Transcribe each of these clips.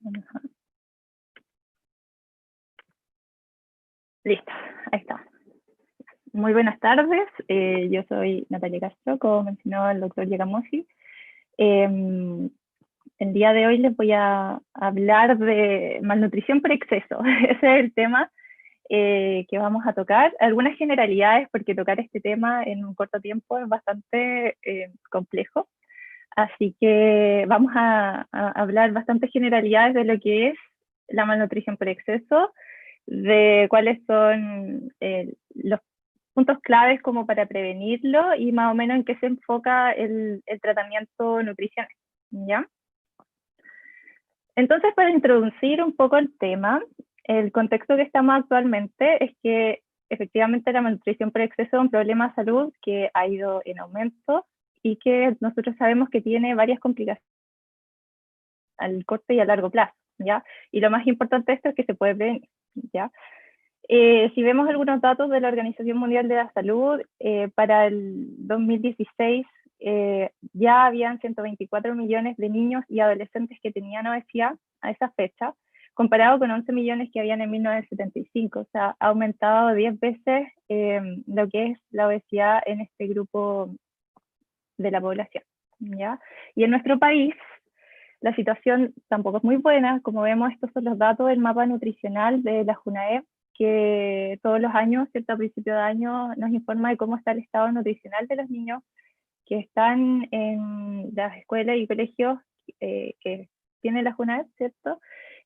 Ajá. Listo, ahí está. Muy buenas tardes, yo soy Natalia Castro, como mencionó el doctor Giacomosi. El día de hoy les voy a hablar de malnutrición por exceso. Ese es el tema que vamos a tocar. Algunas generalidades, porque tocar este tema en un corto tiempo es bastante complejo. Así que vamos a hablar bastantes generalidades de lo que es la malnutrición por exceso, de cuáles son los puntos claves como para prevenirlo y más o menos en qué se enfoca el tratamiento nutricional, ¿ya? Entonces, para introducir un poco el tema, el contexto que estamos actualmente es que efectivamente la malnutrición por exceso es un problema de salud que ha ido en aumento y que nosotros sabemos que tiene varias complicaciones al corto y a largo plazo, ¿ya? Y lo más importante de esto es que se puede prevenir, ¿ya? Si vemos algunos datos de la Organización Mundial de la Salud, para el 2016 ya habían 124 millones de niños y adolescentes que tenían obesidad a esa fecha, comparado con 11 millones que habían en 1975. O sea, ha aumentado 10 veces lo que es la obesidad en este grupo de la población, ¿ya? Y en nuestro país la situación tampoco es muy buena. Como vemos, estos son los datos del mapa nutricional de la JUNAEP, que todos los años, ¿cierto? A principio de año, nos informa de cómo está el estado nutricional de los niños que están en las escuelas y colegios que tiene la JUNAEP, ¿cierto?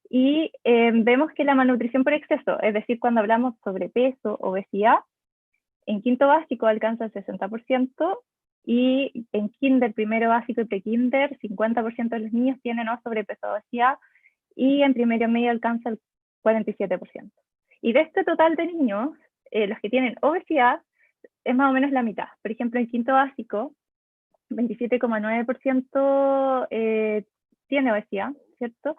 Y vemos que la malnutrición por exceso, es decir, cuando hablamos sobre peso, obesidad, en quinto básico alcanza el 60%, y en kinder, primero básico y prekinder, 50% de los niños tienen sobrepeso o obesidad, y en primero medio alcanza el 47%. Y de este total de niños, los que tienen obesidad es más o menos la mitad. Por ejemplo, en quinto básico, 27,9% tiene obesidad, ¿cierto?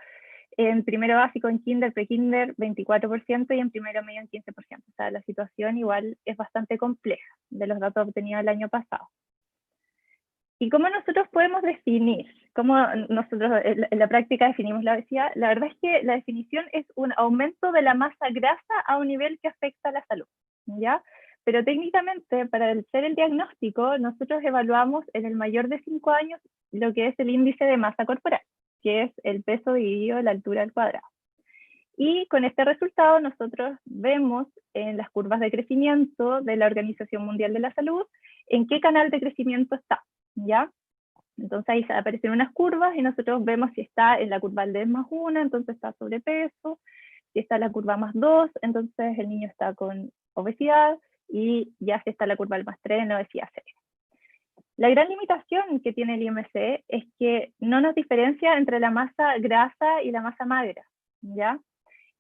En primero básico, en kinder, prekinder, 24%, y en primero medio, en 15%. O sea, la situación igual es bastante compleja de los datos obtenidos el año pasado. ¿Y cómo nosotros podemos definir? ¿Cómo nosotros en la práctica definimos la obesidad? La verdad es que la definición es un aumento de la masa grasa a un nivel que afecta a la salud, ¿ya? Pero técnicamente, para hacer el diagnóstico, nosotros evaluamos en el mayor de 5 años lo que es el índice de masa corporal, que es el peso dividido la altura al cuadrado. Y con este resultado nosotros vemos en las curvas de crecimiento de la Organización Mundial de la Salud en qué canal de crecimiento está, ¿ya? Entonces ahí aparecen unas curvas y nosotros vemos si está en la curva del D+1, entonces está sobrepeso; si está en la curva +2, entonces el niño está con obesidad; y ya si está en la curva del +3, en la obesidad severa. La gran limitación que tiene el IMC es que no nos diferencia entre la masa grasa y la masa magra, ¿ya?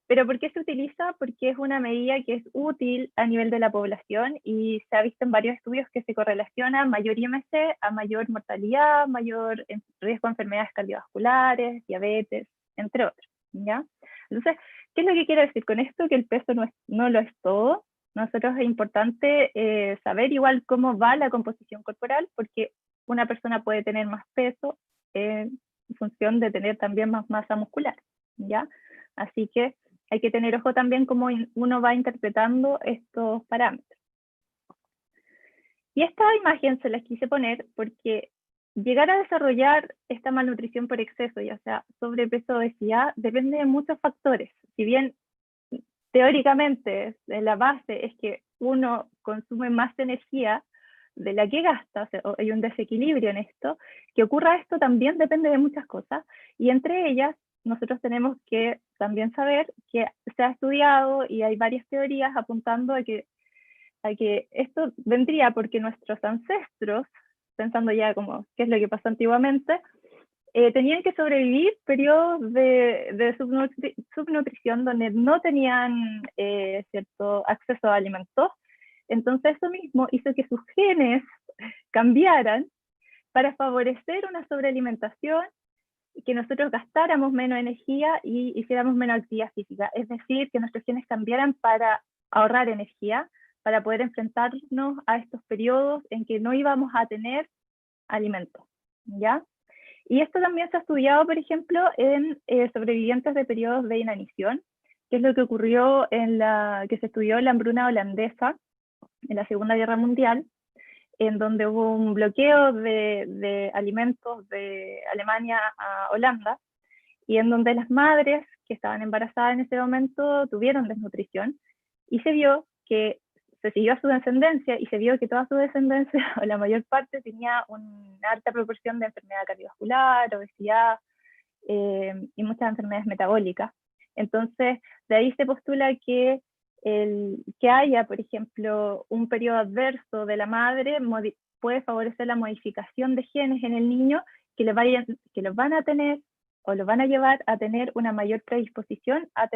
¿Pero por qué se utiliza? Porque es una medida que es útil a nivel de la población y se ha visto en varios estudios que se correlaciona mayor IMC a mayor mortalidad, mayor riesgo de enfermedades cardiovasculares, diabetes, entre otros, ¿ya? Entonces, ¿qué es lo que quiero decir con esto? Que el peso no lo es todo. Nosotros es importante saber igual cómo va la composición corporal, porque una persona puede tener más peso en función de tener también más masa muscular, ¿ya? Así que hay que tener ojo también cómo uno va interpretando estos parámetros. Y esta imagen se las quise poner porque llegar a desarrollar esta malnutrición por exceso, ya sea sobrepeso o obesidad, depende de muchos factores. Si bien teóricamente la base es que uno consume más energía de la que gasta, o sea, hay un desequilibrio en esto, que ocurra esto también depende de muchas cosas, y entre ellas nosotros tenemos que también saber que se ha estudiado y hay varias teorías apuntando a que esto vendría porque nuestros ancestros, pensando ya como qué es lo que pasó antiguamente, tenían que sobrevivir periodos de subnutrición donde no tenían cierto acceso a alimentos. Entonces eso mismo hizo que sus genes cambiaran para favorecer una sobrealimentación, que nosotros gastáramos menos energía y hiciéramos menos actividad física. Es decir, que nuestros genes cambiaran para ahorrar energía, para poder enfrentarnos a estos periodos en que no íbamos a tener alimentos, ¿ya? Y esto también se ha estudiado, por ejemplo, en sobrevivientes de periodos de inanición, que es lo que ocurrió que se estudió en la hambruna holandesa en la Segunda Guerra Mundial, en donde hubo un bloqueo de alimentos de Alemania a Holanda, y en donde las madres que estaban embarazadas en ese momento tuvieron desnutrición, y se vio que se siguió a su descendencia y se vio que toda su descendencia, o la mayor parte, tenía una alta proporción de enfermedad cardiovascular, obesidad y muchas enfermedades metabólicas. Entonces, de ahí se postula que que haya, por ejemplo, un periodo adverso de la madre puede favorecer la modificación de genes en el niño que los van a tener o lo van a llevar a tener una mayor predisposición a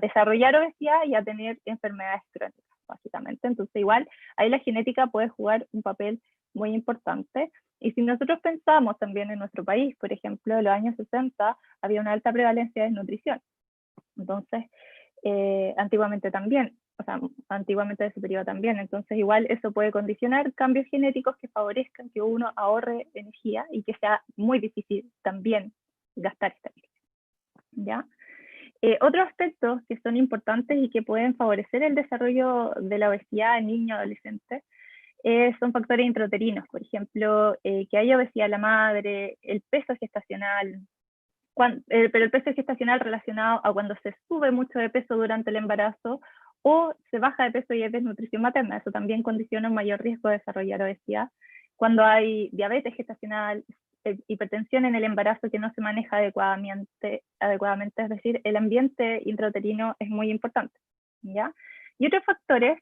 desarrollar obesidad y a tener enfermedades crónicas, básicamente. Entonces, igual, ahí la genética puede jugar un papel muy importante. Y si nosotros pensamos también en nuestro país, por ejemplo, en los años 60 había una alta prevalencia de desnutrición. Entonces, antiguamente también, o sea, antiguamente de ese periodo también. Entonces, igual eso puede condicionar cambios genéticos que favorezcan que uno ahorre energía y que sea muy difícil también gastar esta energía, ¿ya? Otros aspectos que son importantes y que pueden favorecer el desarrollo de la obesidad en niños y adolescentes son factores intrauterinos, por ejemplo, que haya obesidad en la madre, el peso gestacional, pero el peso gestacional relacionado a cuando se sube mucho de peso durante el embarazo o se baja de peso y hay desnutrición materna. Eso también condiciona un mayor riesgo de desarrollar obesidad. Cuando hay diabetes gestacional, hipertensión en el embarazo que no se maneja adecuadamente, es decir, el ambiente intrauterino es muy importante, ¿ya? Y otros factores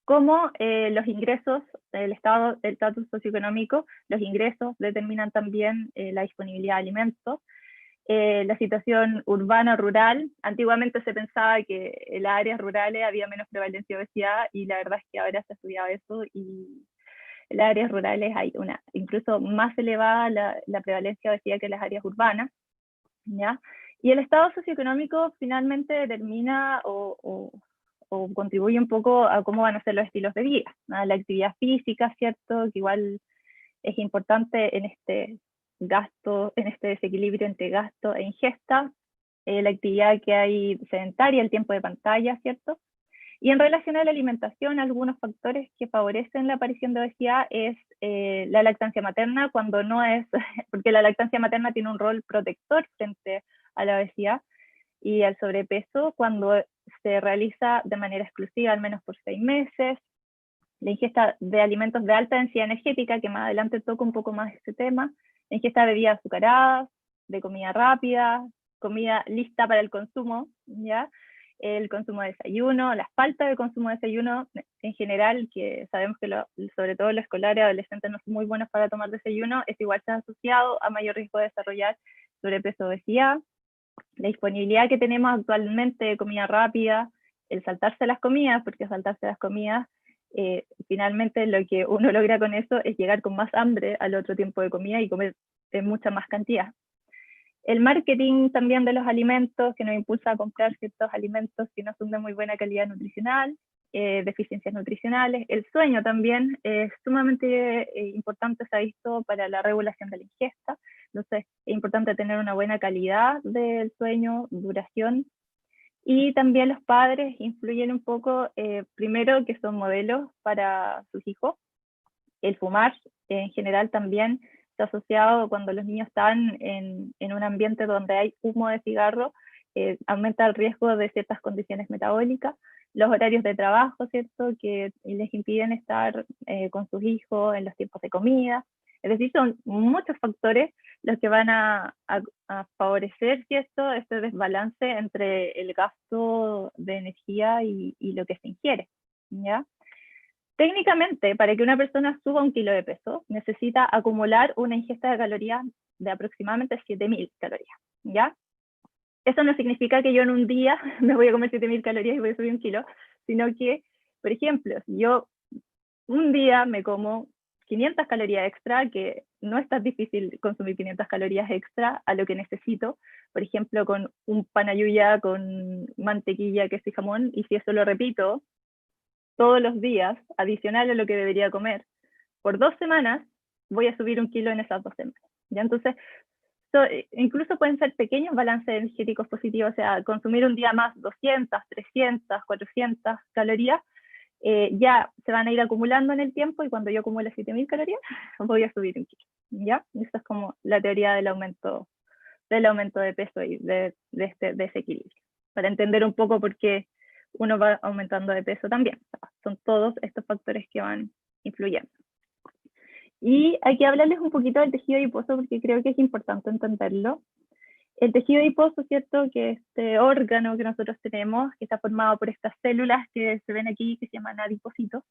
como los ingresos, el estatus socioeconómico, los ingresos determinan también la disponibilidad de alimentos, la situación urbana-rural. Antiguamente se pensaba que en las áreas rurales había menos prevalencia de obesidad y la verdad es que ahora se ha estudiado eso y en las áreas rurales hay incluso más elevada la prevalencia de obesidad que en las áreas urbanas, ¿ya? Y el estado socioeconómico finalmente determina o contribuye un poco a cómo van a ser los estilos de vida, ¿no? La actividad física, ¿cierto? Que igual es importante en este gasto, en este desequilibrio entre gasto e ingesta, la actividad que hay sedentaria, el tiempo de pantalla, ¿cierto? Y en relación a la alimentación, algunos factores que favorecen la aparición de obesidad es la lactancia materna, cuando no es, porque la lactancia materna tiene un rol protector frente a la obesidad y al sobrepeso, cuando se realiza de manera exclusiva, al menos por 6 meses, la ingesta de alimentos de alta densidad energética, que más adelante toco un poco más este tema, la ingesta de bebidas azucaradas, de comida rápida, comida lista para el consumo, ¿ya? El consumo de desayuno, la falta de consumo de desayuno en general, que sabemos que sobre todo los escolares y adolescentes no son muy buenos para tomar desayuno, es igual está asociado a mayor riesgo de desarrollar sobrepeso o obesidad. La disponibilidad que tenemos actualmente de comida rápida, el saltarse las comidas, porque saltarse las comidas, finalmente lo que uno logra con eso es llegar con más hambre al otro tiempo de comida y comer en mucha más cantidad. El marketing también de los alimentos, que nos impulsa a comprar ciertos alimentos que no son de muy buena calidad nutricional, deficiencias nutricionales. El sueño también es sumamente importante, se ha visto, para la regulación de la ingesta. Entonces, es importante tener una buena calidad del sueño, duración. Y también los padres influyen un poco, primero, que son modelos para sus hijos. El fumar, en general, también está asociado cuando los niños están en un ambiente donde hay humo de cigarro, aumenta el riesgo de ciertas condiciones metabólicas. Los horarios de trabajo, ¿cierto?, que les impiden estar con sus hijos en los tiempos de comida. Es decir, son muchos factores los que van a favorecer, ¿cierto?, este desbalance entre el gasto de energía y lo que se ingiere, ¿ya? Técnicamente, para que una persona suba 1 kilo de peso, necesita acumular una ingesta de calorías de aproximadamente 7.000 calorías, ¿ya? Eso no significa que yo en un día me voy a comer 7.000 calorías y voy a subir 1 kilo, sino que, por ejemplo, si yo un día me como 500 calorías extra, que no es tan difícil consumir 500 calorías extra a lo que necesito, por ejemplo, con un panayuya con mantequilla, queso y jamón, y si eso lo repito todos los días, adicional a lo que debería comer, por 2 semanas, voy a subir 1 kilo en esas 2 semanas, ¿ya? Entonces, incluso pueden ser pequeños balances energéticos positivos, o sea, consumir un día más 200, 300, 400 calorías, ya se van a ir acumulando en el tiempo y cuando yo acumule 7000 calorías, voy a subir un kilo, ¿ya? Esa es como la teoría del aumento de peso y de ese equilibrio, para entender un poco por qué uno va aumentando de peso también. O sea, son todos estos factores que van influyendo. Y aquí hablarles un poquito del tejido adiposo porque creo que es importante entenderlo. El tejido adiposo, ¿cierto? Que es este órgano que nosotros tenemos, que está formado por estas células que se ven aquí, que se llaman adipocitos,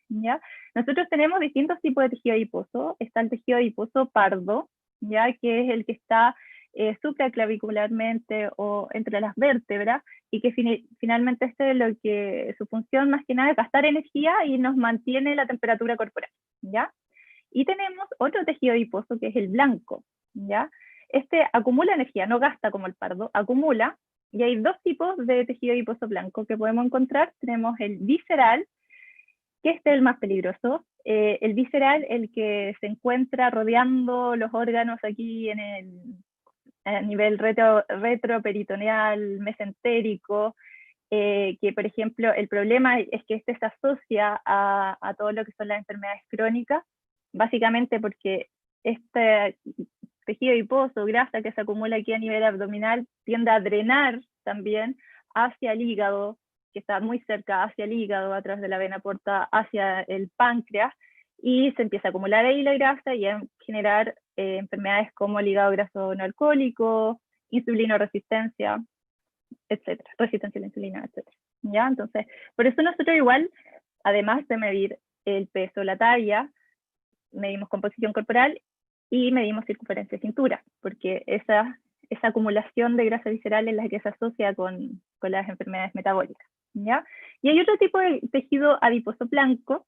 ¿ya? Nosotros tenemos distintos tipos de tejido adiposo. Está el tejido adiposo pardo, ¿ya? Que es el que está supraclavicularmente o entre las vértebras, y que finalmente su función más que nada es gastar energía y nos mantiene la temperatura corporal, ¿ya? Y tenemos otro tejido adiposo que es el blanco, ¿ya? Este acumula energía, no gasta como el pardo, acumula, y hay dos tipos de tejido adiposo blanco que podemos encontrar. Tenemos el visceral, que este es el más peligroso. El visceral, el que se encuentra rodeando los órganos aquí a nivel retroperitoneal, mesentérico, que por ejemplo el problema es que este se asocia a todo lo que son las enfermedades crónicas, básicamente porque este tejido adiposo, grasa que se acumula aquí a nivel abdominal, tiende a drenar también hacia el hígado, que está muy cerca, hacia el hígado, a través de la vena porta hacia el páncreas, y se empieza a acumular ahí la grasa y a generar enfermedades como el hígado graso no alcohólico, insulinoresistencia, etcétera, resistencia a la insulina, etcétera. ¿Ya? Entonces, por eso nosotros igual, además de medir el peso, la talla, medimos composición corporal y medimos circunferencia de cintura, porque esa acumulación de grasa visceral es la que se asocia con las enfermedades metabólicas, ¿ya? Y hay otro tipo de tejido adiposo blanco,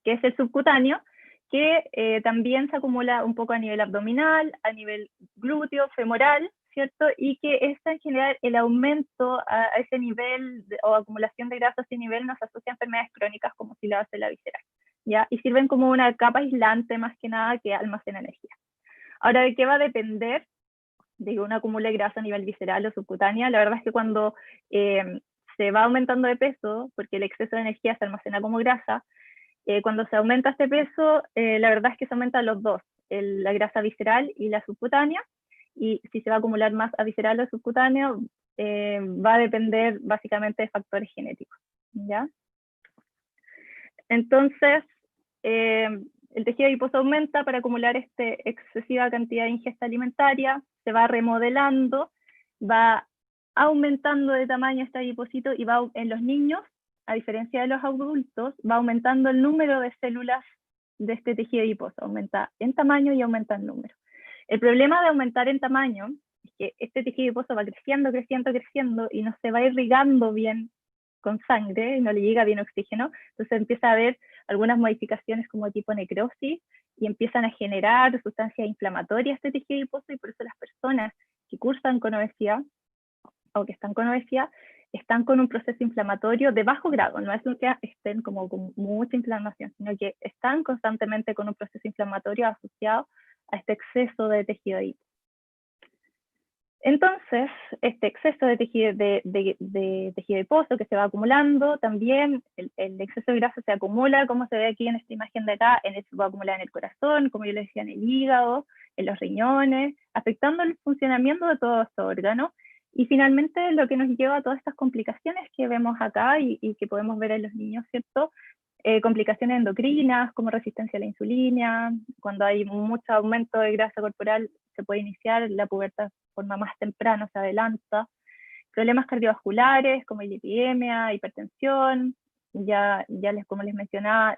que es el subcutáneo, que también se acumula un poco a nivel abdominal, a nivel glúteo, femoral, ¿cierto? Y que esta en general, el aumento a ese nivel o acumulación de grasa a ese nivel nos asocia a enfermedades crónicas como si lo hace la visceral, ¿ya? Y sirven como una capa aislante más que nada que almacena energía. Ahora, ¿de qué va a depender de que uno acumule grasa a nivel visceral o subcutánea? La verdad es que cuando se va aumentando de peso, porque el exceso de energía se almacena como grasa, cuando se aumenta este peso, la verdad es que se aumentan los dos, la grasa visceral y la subcutánea, y si se va a acumular más a visceral o subcutáneo, va a depender básicamente de factores genéticos, ¿ya? Entonces, el tejido adiposo aumenta para acumular esta excesiva cantidad de ingesta alimentaria, se va remodelando, va aumentando de tamaño este adipocito y va en los niños, a diferencia de los adultos, va aumentando el número de células de este tejido adiposo, aumenta en tamaño y aumenta en número. El problema de aumentar en tamaño es que este tejido adiposo va creciendo, creciendo, creciendo y no se va irrigando bien con sangre, y no le llega bien oxígeno, entonces empieza a haber algunas modificaciones como tipo necrosis y empiezan a generar sustancias inflamatorias este tejido adiposo, y por eso las personas que cursan con obesidad o que están con obesidad están con un proceso inflamatorio de bajo grado, no es que estén como con mucha inflamación, sino que están constantemente con un proceso inflamatorio asociado a este exceso de tejido adiposo. Entonces, este exceso de tejido adiposo que se va acumulando, también el exceso de grasa se acumula, como se ve aquí en esta imagen de acá, se va a acumular en el corazón, como yo les decía, en el hígado, en los riñones, afectando el funcionamiento de todos estos órganos, y finalmente lo que nos lleva a todas estas complicaciones que vemos acá y que podemos ver en los niños, ¿cierto? Complicaciones endocrinas como resistencia a la insulina, cuando hay mucho aumento de grasa corporal se puede iniciar la pubertad de forma más temprana, se adelanta, problemas cardiovasculares como lipidemia, hipertensión, como les mencionaba,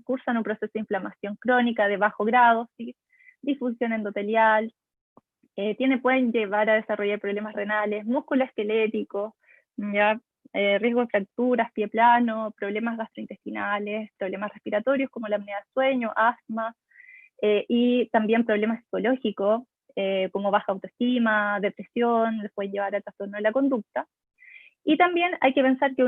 cursan un proceso de inflamación crónica de bajo grado, ¿sí? Disfunción endotelial, pueden llevar a desarrollar problemas renales, músculo esquelético, ¿ya? Riesgo de fracturas, pie plano, problemas gastrointestinales, problemas respiratorios como la apnea de sueño, asma, y también problemas psicológicos como baja autoestima, depresión, les pueden llevar a trastorno de la conducta. Y también hay que pensar que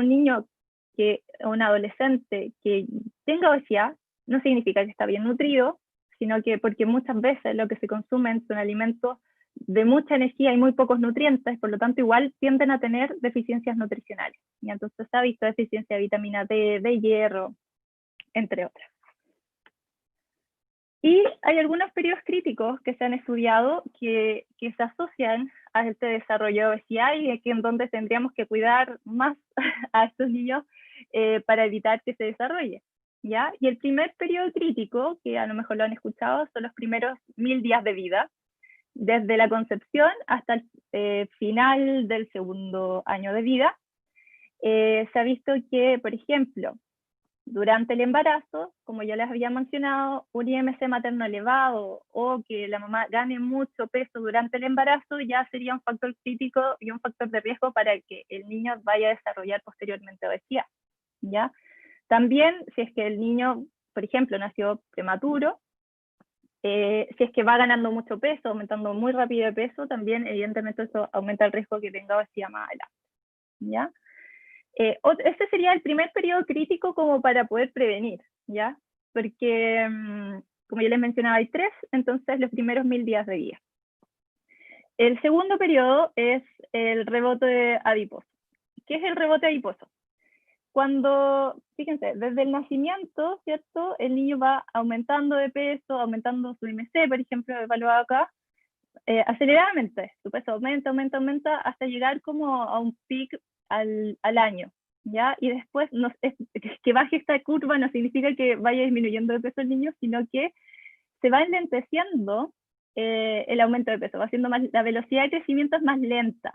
un adolescente que tenga obesidad no significa que está bien nutrido, sino que porque muchas veces lo que se consumen son alimentos de mucha energía y muy pocos nutrientes, por lo tanto igual tienden a tener deficiencias nutricionales. Y entonces se ha visto deficiencia de vitamina D, de hierro, entre otras. Y hay algunos periodos críticos que se han estudiado que se asocian a este desarrollo de obesidad y en donde tendríamos que cuidar más a estos niños para evitar que se desarrolle. ¿Ya? Y el primer periodo crítico, que a lo mejor lo han escuchado, son los primeros 1000 días de vida, desde la concepción hasta el final del segundo año de vida. Se ha visto que, por ejemplo, durante el embarazo, como ya les había mencionado, un IMC materno elevado o que la mamá gane mucho peso durante el embarazo ya sería un factor crítico y un factor de riesgo para que el niño vaya a desarrollar posteriormente obesidad, ¿ya? También, si es que el niño, por ejemplo, nació prematuro, si es que va ganando mucho peso, aumentando muy rápido de peso, también evidentemente eso aumenta el riesgo que tenga obesidad más adelante, ¿ya? Este sería el primer periodo crítico como para poder prevenir, ¿ya? Porque, como ya les mencionaba, hay 3, entonces los primeros 1000 días de vida. El segundo periodo es el rebote adiposo. ¿Qué es el rebote adiposo? Cuando, fíjense, desde el nacimiento, ¿cierto? El niño va aumentando de peso, aumentando su IMC, por ejemplo, evaluado acá, aceleradamente. Su peso aumenta, aumenta, aumenta, hasta llegar como a un pic al año, ¿ya? Y después, que baje esta curva no significa que vaya disminuyendo de peso el niño, sino que se va enlenteciendo el aumento de peso, va haciendo más, la velocidad de crecimiento es más lenta,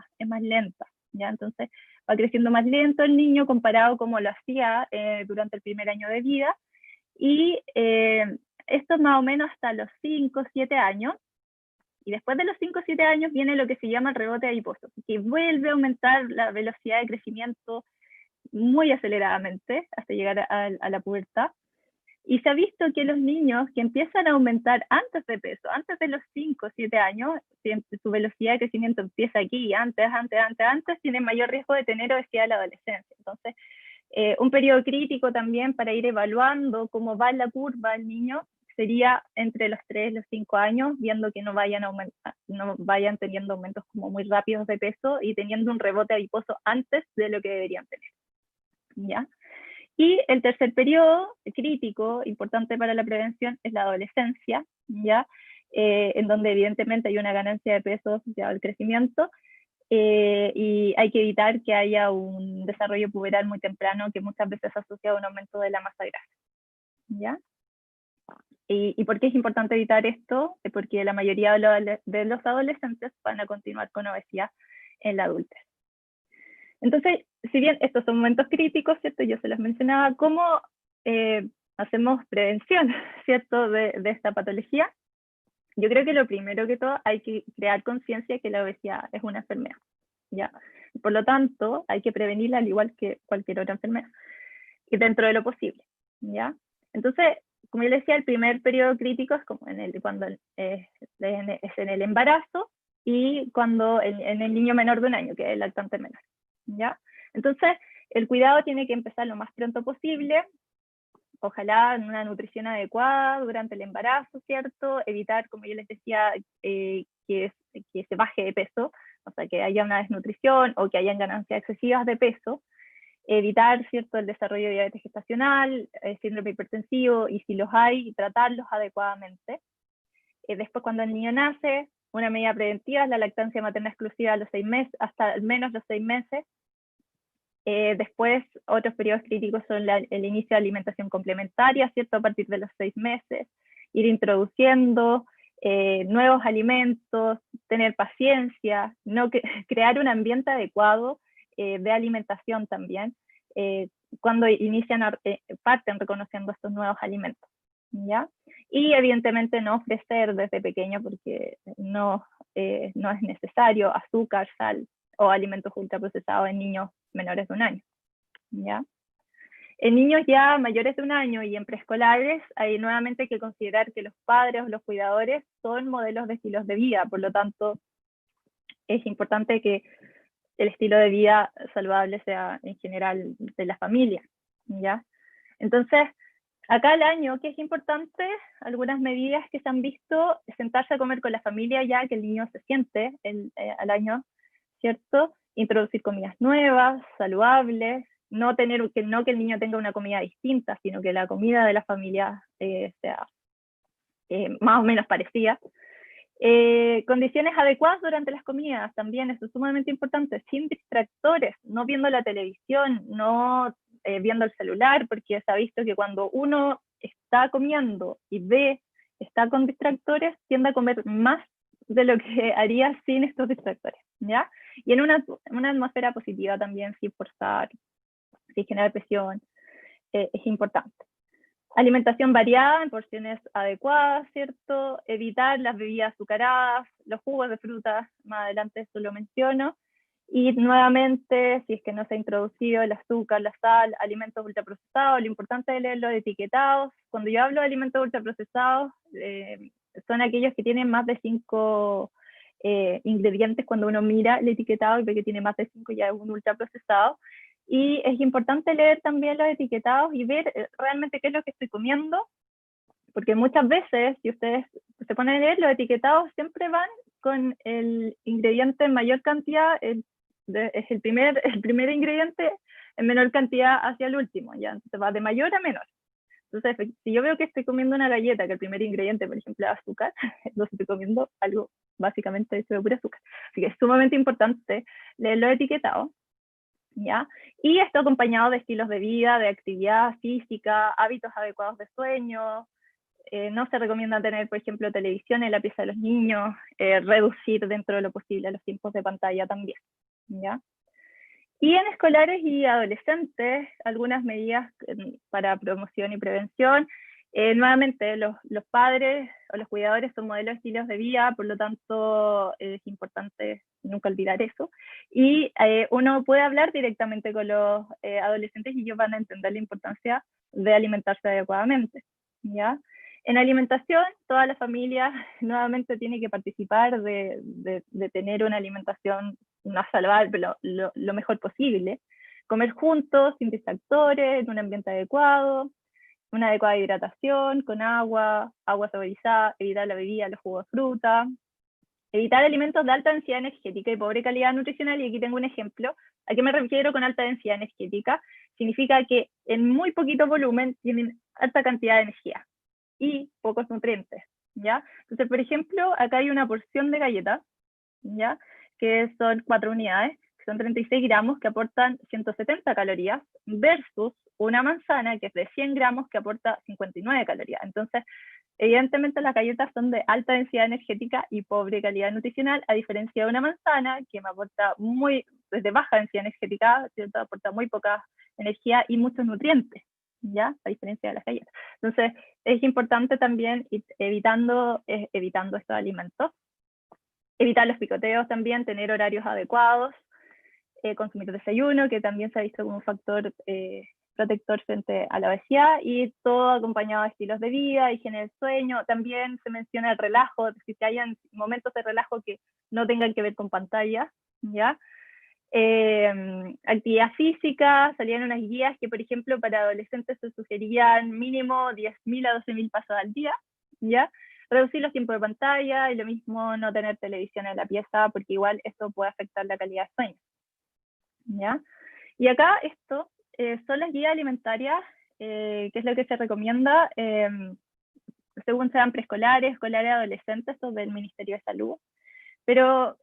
¿ya? Entonces va creciendo más lento el niño comparado como lo hacía durante el primer año de vida, y esto es más o menos hasta los 5 o 7 años, y después de los 5 o 7 años viene lo que se llama el rebote adiposo, que vuelve a aumentar la velocidad de crecimiento muy aceleradamente hasta llegar a la pubertad. Y se ha visto que los niños que empiezan a aumentar antes de peso, antes de los 5 o 7 años, si su velocidad de crecimiento empieza aquí, antes, tienen mayor riesgo de tener obesidad en la adolescencia. Entonces, un periodo crítico también para ir evaluando cómo va la curva el niño sería entre los 3 y los 5 años, viendo que no vayan teniendo aumentos como muy rápidos de peso y teniendo un rebote adiposo antes de lo que deberían tener, ¿ya? Y el tercer periodo crítico, importante para la prevención, es la adolescencia, ¿ya? En donde evidentemente hay una ganancia de peso asociada al crecimiento, y hay que evitar que haya un desarrollo puberal muy temprano que muchas veces asocia a un aumento de la masa grasa, ¿ya? ¿Y por qué es importante evitar esto? Porque la mayoría de los adolescentes van a continuar con obesidad en la adultez. Entonces, si bien estos son momentos críticos, ¿cierto? Yo se los mencionaba, ¿cómo hacemos prevención, ¿cierto? De esta patología? Yo creo que lo primero que todo hay que crear conciencia de que la obesidad es una enfermedad, ¿ya? Por lo tanto, hay que prevenirla al igual que cualquier otra enfermedad, y dentro de lo posible, ¿ya? Entonces, como yo les decía, el primer periodo crítico es como cuando es en el embarazo y cuando en el niño menor de 1 año, que es el lactante menor, ¿ya? Entonces, el cuidado tiene que empezar lo más pronto posible, ojalá en una nutrición adecuada durante el embarazo, ¿cierto? Evitar, como yo les decía, que se baje de peso, o sea, que haya una desnutrición o que hayan ganancias excesivas de peso, evitar, ¿cierto?, el desarrollo de diabetes gestacional, síndrome hipertensivo, y si los hay, tratarlos adecuadamente. Después, cuando el niño nace, una medida preventiva es la lactancia materna exclusiva a los 6 meses, hasta al menos los 6 meses. Después, otros periodos críticos son el inicio de alimentación complementaria, ¿cierto?, a partir de los 6 meses, ir introduciendo nuevos alimentos, tener paciencia, crear un ambiente adecuado de alimentación también, cuando parten reconociendo estos nuevos alimentos, ¿ya? Y evidentemente no ofrecer desde pequeño, porque no es necesario, azúcar, sal o alimentos ultraprocesados en niños menores de 1 año, ¿ya? En niños ya mayores de 1 año y en preescolares hay nuevamente que considerar que los padres o los cuidadores son modelos de estilos de vida, por lo tanto es importante que el estilo de vida saludable sea en general de la familia, ¿ya? Entonces, Acá al año, que es importante, algunas medidas que se han visto, sentarse a comer con la familia ya que el niño se siente al año, ¿cierto? Introducir comidas nuevas, saludables, no que el niño tenga una comida distinta, sino que la comida de la familia sea más o menos parecida. Condiciones adecuadas durante las comidas, también eso es sumamente importante, sin distractores, no viendo la televisión, no viendo el celular, porque se ha visto que cuando uno está comiendo y está con distractores, tiende a comer más de lo que haría sin estos distractores, ¿ya? Y en una atmósfera positiva también, sin forzar, sin generar presión, es importante. Alimentación variada en porciones adecuadas, ¿cierto? Evitar las bebidas azucaradas, los jugos de frutas, más adelante eso lo menciono. Y nuevamente, si es que no se ha introducido el azúcar, la sal, alimentos ultraprocesados, lo importante es leer los etiquetados. Cuando yo hablo de alimentos ultraprocesados, son aquellos que tienen más de 5 ingredientes. Cuando uno mira el etiquetado y ve que tiene más de 5, ya es un ultraprocesado. Y es importante leer también los etiquetados y ver realmente qué es lo que estoy comiendo, porque muchas veces, si ustedes se ponen a leer, los etiquetados siempre van con el ingrediente en mayor cantidad, es el primer ingrediente en menor cantidad hacia el último, ¿ya? Entonces va de mayor a menor. Entonces, si yo veo que estoy comiendo una galleta, que el primer ingrediente, por ejemplo, es azúcar, entonces estoy comiendo algo básicamente hecho de pura azúcar. Así que es sumamente importante leer los etiquetados. ¿Ya? Y esto acompañado de estilos de vida, de actividad física, hábitos adecuados de sueño. No se recomienda tener, por ejemplo, televisión en la pieza de los niños, reducir dentro de lo posible los tiempos de pantalla también, ¿ya? Y en escolares y adolescentes, algunas medidas para promoción y prevención. Nuevamente, los padres o los cuidadores son modelos de estilos de vida, por lo tanto es importante nunca olvidar eso. Y uno puede hablar directamente con los adolescentes y ellos van a entender la importancia de alimentarse adecuadamente, ¿ya? En alimentación, toda la familia nuevamente tiene que participar de tener una alimentación más saludable, lo mejor posible. Comer juntos, sin distractores, en un ambiente adecuado, una adecuada hidratación, con agua saborizada, evitar la bebida, los jugos de fruta, evitar alimentos de alta densidad energética y pobre calidad nutricional. Y aquí tengo un ejemplo. ¿A qué me refiero con alta densidad energética? Significa que en muy poquito volumen tienen alta cantidad de energía y pocos nutrientes, ¿ya? Entonces, por ejemplo, acá hay una porción de galletas, ¿ya? Que son 4 unidades, que son 36 gramos, que aportan 170 calorías, versus una manzana, que es de 100 gramos, que aporta 59 calorías. Entonces, evidentemente las galletas son de alta densidad energética y pobre calidad nutricional, a diferencia de una manzana, que me aporta de baja densidad energética, ¿cierto? Aporta muy poca energía y muchos nutrientes, ¿ya? A diferencia de las galletas. Entonces, es importante también ir evitando estos alimentos. Evitar los picoteos también, tener horarios adecuados, consumir desayuno, que también se ha visto como un factor protector frente a la obesidad, y todo acompañado de estilos de vida, higiene del sueño. También se menciona el relajo, si hayan momentos de relajo que no tengan que ver con pantalla, ¿ya? Actividad física, salían unas guías que, por ejemplo, para adolescentes se sugerían mínimo 10.000 a 12.000 pasos al día, ¿ya? Reducir los tiempos de pantalla y lo mismo no tener televisión en la pieza, porque igual esto puede afectar la calidad de sueño, ¿ya? Y acá esto son las guías alimentarias, que es lo que se recomienda según sean preescolares, escolares, adolescentes, esto del Ministerio de Salud. Pero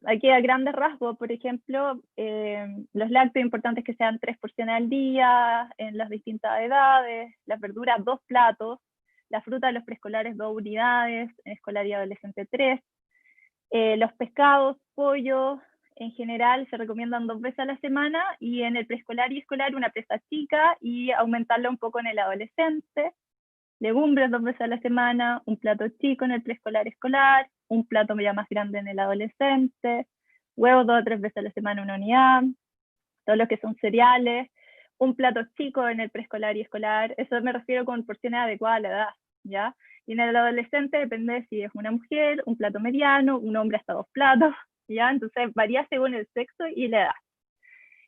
aquí a grandes rasgos, por ejemplo, los lácteos importantes que sean 3 porciones al día, en las distintas edades, las verduras 2 platos, la fruta de los preescolares 2 unidades, en escolar y adolescente 3, los pescados, pollo, en general se recomiendan 2 veces a la semana, y en el preescolar y escolar una presa chica y aumentarla un poco en el adolescente. Legumbres 2 veces a la semana, un plato chico en el preescolar escolar, un plato ya más grande en el adolescente, huevos 2 a 3 veces a la semana, una unidad, todo lo que son cereales, un plato chico en el preescolar y escolar. Eso me refiero con porciones adecuadas a la edad, ¿ya? Y en el adolescente depende de si es una mujer, un plato mediano, un hombre hasta 2 platos, ¿ya? Entonces varía según el sexo y la edad.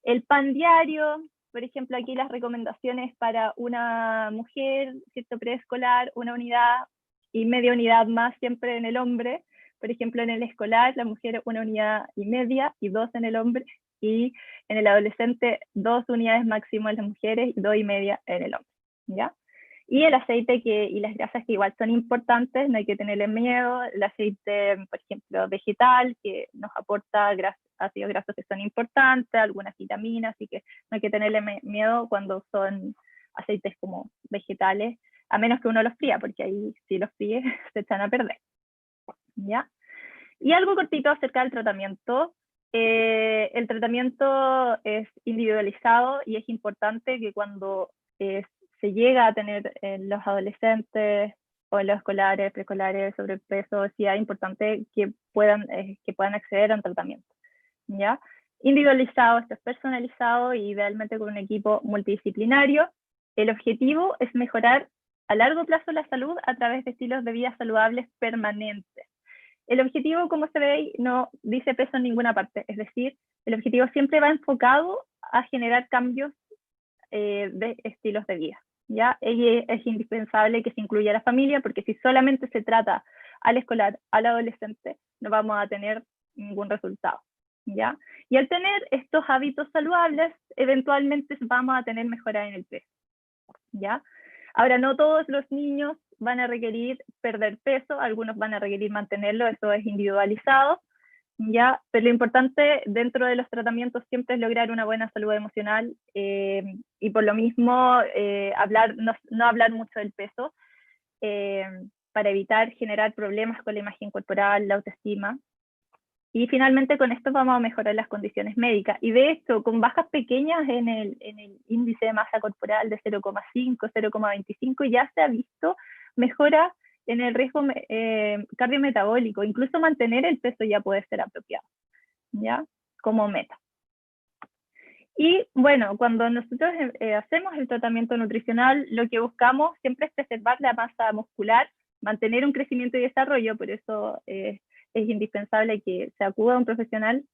El pan diario, por ejemplo, aquí las recomendaciones para una mujer, ¿cierto? Preescolar, una unidad y media unidad más siempre en el hombre. Por ejemplo, en el escolar, la mujer una unidad y media y 2 en el hombre, y en el adolescente 2 unidades máximo en las mujeres y 2 y media en el hombre, ¿ya? Y el aceite y las grasas que igual son importantes, no hay que tenerle miedo. El aceite, por ejemplo, vegetal, que nos aporta ácidos grasos que son importantes, algunas vitaminas, así que no hay que tenerle miedo cuando son aceites como vegetales, a menos que uno los fría, porque ahí si los fríe se echan a perder, ¿ya? Y algo cortito acerca del tratamiento. El tratamiento es individualizado y es importante que cuando se llega a tener en los adolescentes o en los escolares, preescolares, sobrepeso, sí es importante que puedan acceder a un tratamiento, ¿ya? Individualizado, esto es personalizado y idealmente con un equipo multidisciplinario. El objetivo es mejorar a largo plazo la salud a través de estilos de vida saludables permanentes. El objetivo, como se ve, no dice peso en ninguna parte, es decir, el objetivo siempre va enfocado a generar cambios de estilos de vida, ¿ya? Y es indispensable que se incluya a la familia, porque si solamente se trata al escolar, al adolescente, no vamos a tener ningún resultado, ¿ya? Y al tener estos hábitos saludables, eventualmente vamos a tener mejora en el peso, ¿ya? Ahora, no todos los niños van a requerir perder peso, algunos van a requerir mantenerlo, eso es individualizado, ¿ya? Pero lo importante dentro de los tratamientos siempre es lograr una buena salud emocional y por lo mismo no hablar mucho del peso para evitar generar problemas con la imagen corporal, la autoestima. Y finalmente con esto vamos a mejorar las condiciones médicas. Y de hecho, con bajas pequeñas en el índice de masa corporal de 0,5, 0,25, ya se ha visto mejora en el riesgo cardiometabólico. Incluso mantener el peso ya puede ser apropiado, ¿ya? Como meta. Y bueno, cuando nosotros hacemos el tratamiento nutricional, lo que buscamos siempre es preservar la masa muscular, mantener un crecimiento y desarrollo, por eso es indispensable que se acuda a un profesional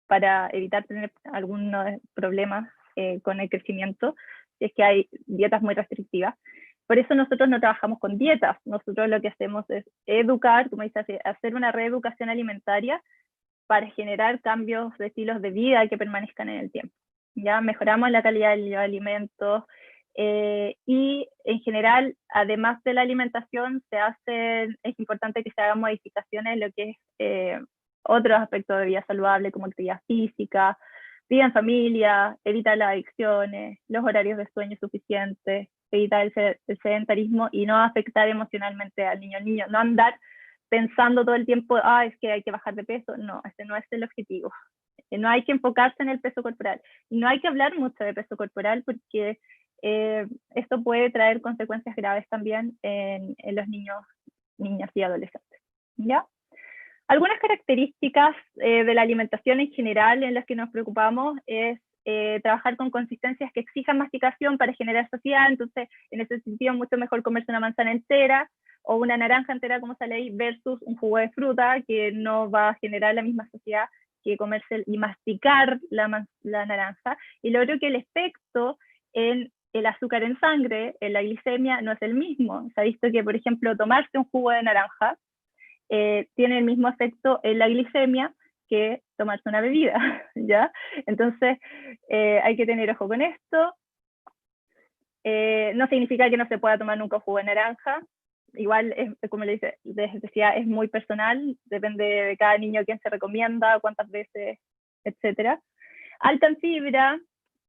para evitar tener algunos problemas con el crecimiento, si es que hay dietas muy restrictivas. Por eso nosotros no trabajamos con dietas, nosotros lo que hacemos es educar, como dice, hacer una reeducación alimentaria para generar cambios de estilos de vida que permanezcan en el tiempo. Ya mejoramos la calidad de los alimentos y en general, además de la alimentación, es importante que se hagan modificaciones en lo que es otros aspectos de vida saludable, como actividad física, vida en familia, evitar las adicciones, los horarios de sueño suficientes, evitar el sedentarismo y no afectar emocionalmente al niño, no andar pensando todo el tiempo, es que hay que bajar de peso. No, ese no es el objetivo. No hay que enfocarse en el peso corporal. Y no hay que hablar mucho de peso corporal porque esto puede traer consecuencias graves también en los niños, niñas y adolescentes, ¿ya? Algunas características de la alimentación en general en las que nos preocupamos es trabajar con consistencias que exijan masticación para generar saciedad. Entonces, en ese sentido, mucho mejor comerse una manzana entera o una naranja entera, como sale ahí, versus un jugo de fruta, que no va a generar la misma saciedad que comerse y masticar la naranja. Y lo otro que el efecto en el azúcar en sangre, en la glicemia, no es el mismo. Se ha visto que, por ejemplo, tomarse un jugo de naranja tiene el mismo efecto en la glicemia que tomarse una bebida, ¿ya? Entonces, hay que tener ojo con esto. No significa que no se pueda tomar nunca jugo de naranja. Igual, como les decía, es muy personal, depende de cada niño quién se recomienda, cuántas veces, etc. Alta en fibra,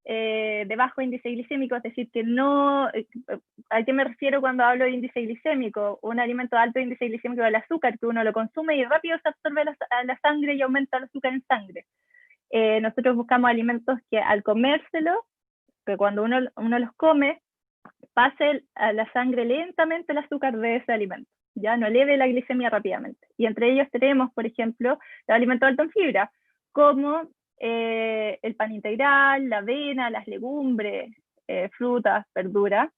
de bajo índice glicémico, es decir, que no, ¿a qué me refiero cuando hablo de índice glicémico? Un alimento de alto índice glicémico del azúcar, que uno lo consume y rápido se absorbe a la sangre y aumenta el azúcar en sangre. Nosotros buscamos alimentos que al comérselo, que cuando uno los come, pase a la sangre lentamente el azúcar de ese alimento, ya no eleve la glicemia rápidamente. Y entre ellos tenemos, por ejemplo, los alimentos altos en fibra, como el pan integral, la avena, las legumbres, frutas, verduras.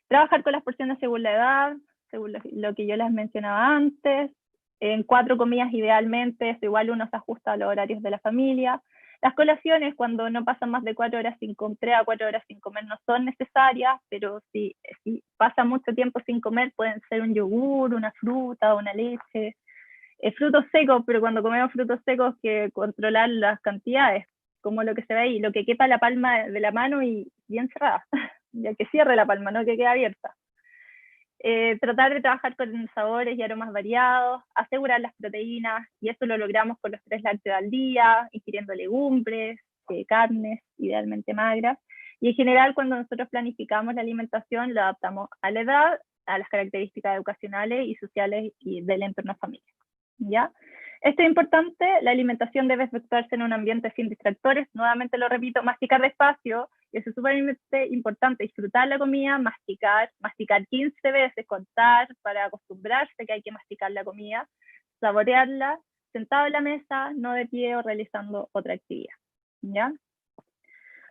Trabajar con las porciones según la edad, según lo que yo les mencionaba antes, en 4 comidas idealmente, eso igual uno se ajusta a los horarios de la familia. Las colaciones, cuando no pasan más de 4 horas sin comer, 3 a 4 horas sin comer, no son necesarias, pero si pasa mucho tiempo sin comer, pueden ser un yogur, una fruta, una leche, frutos secos, pero cuando comemos frutos secos que controlar las cantidades, como lo que se ve ahí, lo que quepa la palma de la mano y bien cerrada, ya que cierre la palma, no que quede abierta. Tratar de trabajar con sabores y aromas variados, asegurar las proteínas, y eso lo logramos con los 3 lácteos al día, ingiriendo legumbres, carnes, idealmente magras, y en general cuando nosotros planificamos la alimentación lo adaptamos a la edad, a las características educacionales y sociales y del entorno familiar. ¿Ya? Esto es importante, la alimentación debe efectuarse en un ambiente sin distractores, nuevamente lo repito, masticar despacio, y eso es súper importante, disfrutar la comida, masticar 15 veces, contar para acostumbrarse que hay que masticar la comida, saborearla, sentado en la mesa, no de pie o realizando otra actividad, ¿ya?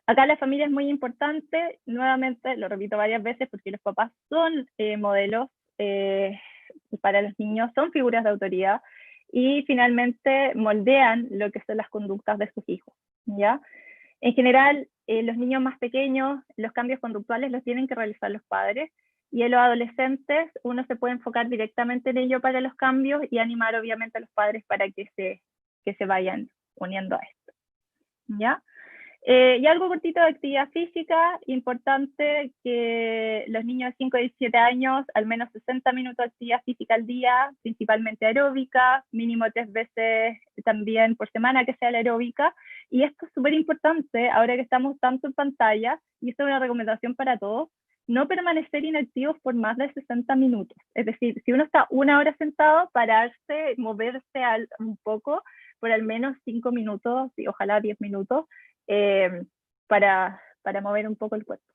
Acá la familia es muy importante, nuevamente lo repito varias veces porque los papás son modelos para los niños, son figuras de autoridad y finalmente moldean lo que son las conductas de sus hijos, ¿ya? En general, los niños más pequeños, los cambios conductuales los tienen que realizar los padres, y en los adolescentes uno se puede enfocar directamente en ello para los cambios y animar obviamente a los padres para que se vayan uniendo a esto, ¿ya? Y algo cortito de actividad física, importante que los niños de 5 a 17 años, al menos 60 minutos de actividad física al día, principalmente aeróbica, mínimo 3 veces también por semana que sea la aeróbica. Y esto es súper importante ahora que estamos tanto en pantalla, y esto es una recomendación para todos, no permanecer inactivos por más de 60 minutos. Es decir, si uno está 1 hora sentado, pararse, moverse un poco por al menos 5 minutos, y ojalá 10 minutos, para mover un poco el cuerpo.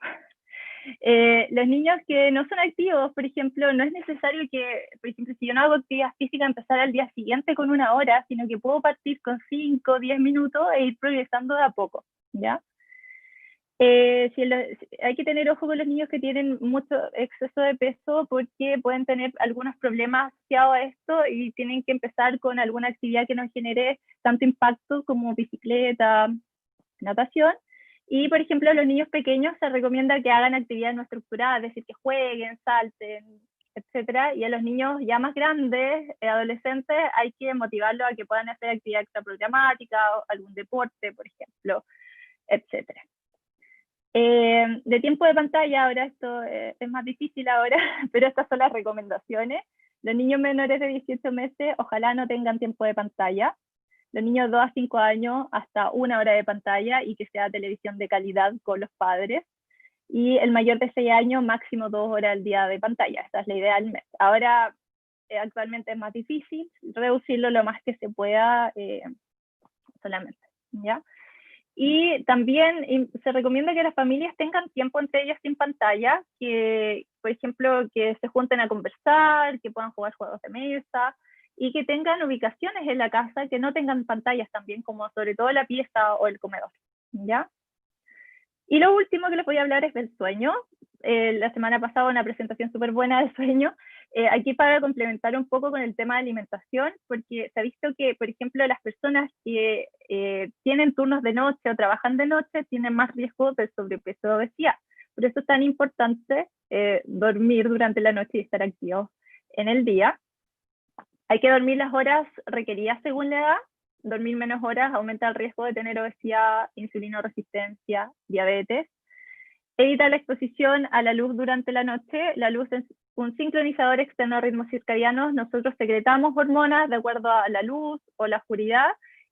Los niños que no son activos, por ejemplo, no es necesario que, por ejemplo, si yo no hago actividad física, empezar al día siguiente con 1 hora, sino que puedo partir con 5, 10 minutos e ir progresando de a poco, ¿ya? Hay que tener ojo con los niños que tienen mucho exceso de peso porque pueden tener algunos problemas asociados a esto y tienen que empezar con alguna actividad que nos genere tanto impacto como bicicleta, natación. Y, por ejemplo, a los niños pequeños se recomienda que hagan actividades no estructuradas, es decir, que jueguen, salten, etcétera. Y a los niños ya más grandes, adolescentes, hay que motivarlos a que puedan hacer actividad extraprogramática, o algún deporte, por ejemplo, etcétera. De tiempo de pantalla, ahora esto es más difícil ahora, pero estas son las recomendaciones. Los niños menores de 18 meses, ojalá no tengan tiempo de pantalla. Los niños 2 a 5 años, hasta 1 hora de pantalla y que sea televisión de calidad con los padres. Y el mayor de 6 años, máximo 2 horas al día de pantalla. Esta es la idea del mes. Ahora, actualmente es más difícil reducirlo lo más que se pueda solamente, ¿ya? Y también se recomienda que las familias tengan tiempo entre ellas sin pantalla, que, por ejemplo, que se junten a conversar, que puedan jugar juegos de mesa, y que tengan ubicaciones en la casa que no tengan pantallas también, como sobre todo la pieza o el comedor, ¿ya? Y lo último que les voy a hablar es del sueño. La semana pasada una presentación súper buena del sueño. Aquí para complementar un poco con el tema de alimentación, porque se ha visto que, por ejemplo, las personas que tienen turnos de noche o trabajan de noche tienen más riesgo de sobrepeso o obesidad. Por eso es tan importante dormir durante la noche y estar activos en el día. Hay que dormir las horas requeridas según la edad. Dormir menos horas aumenta el riesgo de tener obesidad, insulinoresistencia, diabetes. Evita la exposición a la luz durante la noche. La luz es un sincronizador externo a ritmos circadianos. Nosotros secretamos hormonas de acuerdo a la luz o la oscuridad,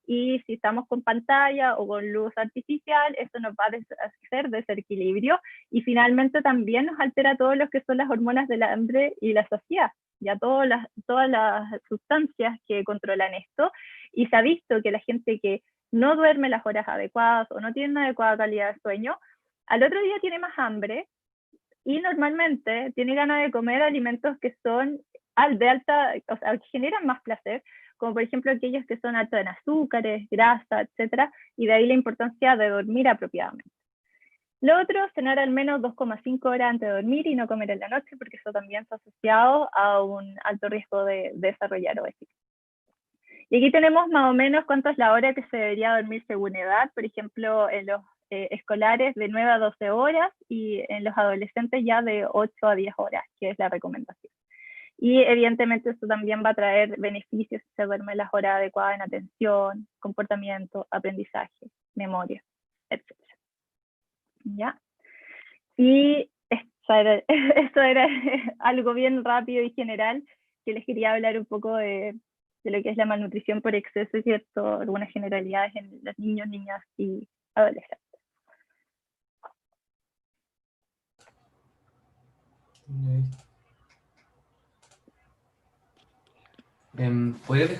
y si estamos con pantalla o con luz artificial, eso nos va a hacer desequilibrio, y finalmente también nos altera todo lo que son las hormonas del hambre y la saciedad, ya todas las sustancias que controlan esto. Y se ha visto que la gente que no duerme las horas adecuadas o no tiene una adecuada calidad de sueño, al otro día tiene más hambre y normalmente tiene ganas de comer alimentos que son de alta, o sea, que generan más placer, como por ejemplo aquellos que son altos en azúcares, grasa, etcétera, y de ahí la importancia de dormir apropiadamente. Lo otro, cenar al menos 2,5 horas antes de dormir y no comer en la noche, porque eso también está asociado a un alto riesgo de desarrollar obesidad. Y aquí tenemos más o menos cuánto es la hora que se debería dormir según edad. Por ejemplo, en los escolares de 9 a 12 horas y en los adolescentes ya de 8 a 10 horas, que es la recomendación. Y evidentemente eso también va a traer beneficios si se duerme las horas adecuadas en atención, comportamiento, aprendizaje, memoria, etc. ¿Ya? Y eso era algo bien rápido y general, que les quería hablar un poco de lo que es la malnutrición por exceso, ¿cierto? Algunas generalidades en los niños, niñas y adolescentes. ¿Puedes